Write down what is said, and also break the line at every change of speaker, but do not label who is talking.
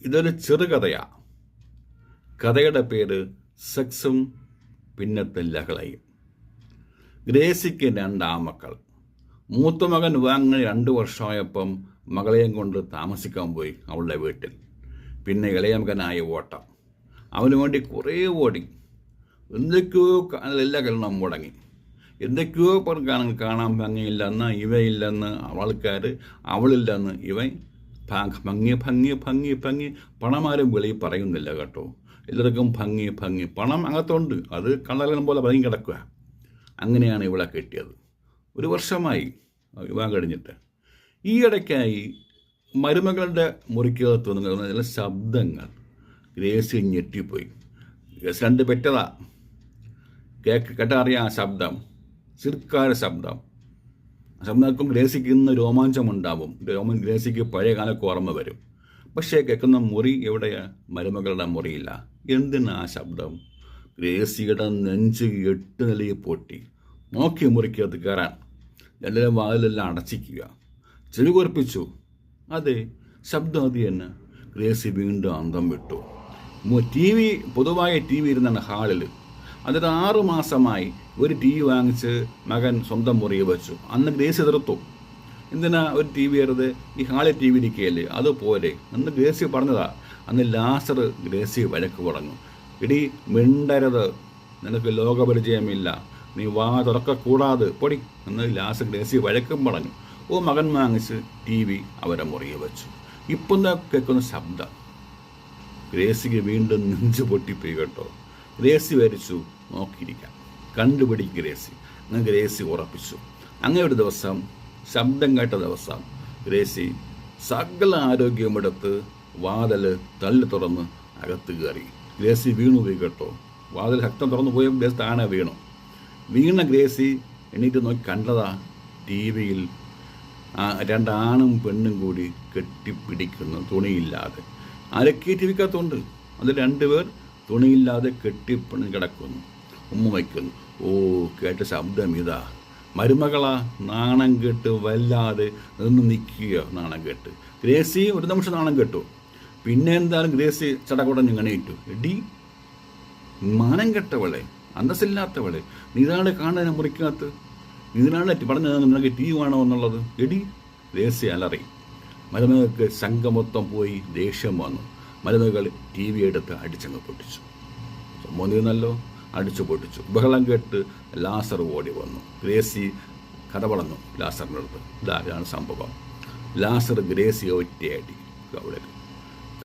ഇതൊരു ചെറുകഥയാണ്. കഥയുടെ പേര് സെക്സും പിന്നത്തെ ലഹളയും. ഗ്രേസിക്ക് 2 ആമക്കൾ. മൂത്ത മകൻ വാങ്ങി 2 വർഷമായപ്പം മകളെയും കൊണ്ട് താമസിക്കാൻ പോയി അവളുടെ വീട്ടിൽ. പിന്നെ ഇളയ മകനായ ഓട്ടം. അവന് വേണ്ടി കുറേ ഓടി. എന്തൊക്കെയോ എല്ലാ കല്യാണം മുടങ്ങി. എന്തൊക്കെയോ കാണാൻ ഭംഗിയില്ലെന്ന്, ഇവയില്ലെന്ന് ആൾക്കാർ, അവളില്ലെന്ന് ഇവൻ. ഭംഗി പണമാരും വെളിയിൽ പറയുന്നില്ല കേട്ടോ. എല്ലാവർക്കും ഭംഗി. പണം അകത്തുണ്ട്, അത് കള്ളലം പോലെ ഭംഗി കിടക്കുക. അങ്ങനെയാണ് ഇവളെ കിട്ടിയത്. 1 വർഷമായി വിവാഹം കഴിഞ്ഞിട്ട്. ഈ ഇടയ്ക്കായി മരുമകളുടെ മുറിക്കകത്ത് നിന്ന് ചില ശബ്ദങ്ങൾ. ഗ്രേസി ഞെട്ടിപ്പോയി. ഗ്രേസി 2 പെറ്റതാ. കേട്ടറിയാം ആ ശബ്ദം, സിർക്കാര ശബ്ദം. ആ ശബ്ദം ഗ്രേസിക്ക് ഇന്ന് രോമാഞ്ചമുണ്ടാവും. ഗ്രേസിക്ക് പഴയ കാലമൊക്കെ ഓർമ്മ വരും. പക്ഷേ കേൾക്കുന്ന മുറി എവിടെയാണ്? മരുമകളുടെ മുറിയില്ല. എന്തിനാ ആ ശബ്ദം? ഗ്രേസിയുടെ നെഞ്ച് 8 നിലയിൽ പൊട്ടി. നോക്കി മുറിക്കകത്ത് കയറാൻ. എല്ലാവരും വാതിലെല്ലാം അടച്ചിക്കുക. ചെവി കുറിപ്പിച്ചു. അതെ, ശബ്ദം അത് തന്നെ. ഗ്രേസി വീണ്ടും അന്തം വിട്ടു. പൊതുവായ ടി വി ഇരുന്നാണ് ഹാളിൽ. അതിന് 6 മാസമായി ഒരു ടി വി വാങ്ങിച്ച് മകൻ സ്വന്തം മുറിയിൽ വെച്ചു. അന്ന് ഗ്രേസി എതിർത്തു. എന്തിനാ ഒരു ടി വി ആയിരുന്നത്? ഈ ഹാളിൽ ടി വി ഇരിക്കുകയല്ലേ, അതുപോലെ എന്ന് ഗ്രേസി പറഞ്ഞതാ. അന്ന് ലാസർ ഗ്രേസി വഴക്ക് പറഞ്ഞു. ഇടി മിണ്ടരുത്, നിനക്ക് ലോകപരിചയമില്ല, നീ വാ തുറക്കക്കൂടാതെ പൊടി എന്ന് ലാസർ ഗ്രേസി വഴക്കും പറഞ്ഞു. മകൻ വാങ്ങിച്ച് ടി വി അവരെ മുറിയിൽ വെച്ചു. ഇപ്പം കേൾക്കുന്ന ശബ്ദം. ഗ്രേസിക്ക് വീണ്ടും നെഞ്ച് പൊട്ടിപ്പോയി കേട്ടോ. ഗ്രേസി വരച്ചു നോക്കിയിരിക്കാം, കണ്ടുപിടിക്കും ഗ്രേസി. അങ്ങനെ ഗ്രേസി ഉറപ്പിച്ചു. അങ്ങനെ ഒരു ദിവസം, ശബ്ദം കേട്ട ദിവസം, ഗ്രേസി സകല ആരോഗ്യമെടുത്ത് വാതിൽ തള്ളി തുറന്ന് അകത്ത് കയറി. ഗ്രേസി വീണുപോയി കേട്ടോ. വാതിൽ ശക്തം തുറന്നു പോയ ഗ്രേസി താഴെ വീണ ഗ്രേസി എണീറ്റ് നോക്കി കണ്ടതാ, ടി വിയിൽ 2 ആണും പെണ്ണും കൂടി കെട്ടിപ്പിടിക്കുന്നു തുണിയില്ലാതെ. ആരൊക്കെ ടി വിക്കകത്തുണ്ട്. അത് 2 പേർ തുണിയില്ലാതെ കെട്ടിപ്പിണി കിടക്കുന്നു, ഉമ്മ വയ്ക്കുന്നു. കേട്ട ശബ്ദം ഇതാ. മരുമകളാ. നാണം കെട്ട് വല്ലാതെ നിന്ന് നിൽക്കുക. നാണം കെട്ട് ഗ്രേസി 1 നിമിഷം നാണം കെട്ടു. പിന്നെ എന്തായാലും ഗ്രേസി ചടകുടഞ്ഞ് എണീറ്റു. എടി മാനം കെട്ടവളെ, അന്തസ്സില്ലാത്തവളെ, നീതാണ് കാണുന്ന മുറിക്കകത്ത്, ഇതിനാണ് പറഞ്ഞത് നിനക്ക് ടി വി വേണോ എന്നുള്ളത്. എടി ഗ്രേസി അലറി. മരുമകൾക്ക് ശങ്കം പോയി ദേഷ്യം വന്നു. മരുമകൾ ടി വി എടുത്ത് അടിച്ചങ്ങ് പൊട്ടിച്ചു. സംഭവം അടിച്ചു പൊട്ടിച്ചു. ബഹളം കേട്ട് ലാസർ ഓടി വന്നു. ഗ്രേസി കഥ പറഞ്ഞു ലാസറിൻ്റെ അടുത്ത്. ഇതാണ് സംഭവം. ലാസർ ഗ്രേസി ഒറ്റയടി അവിടെ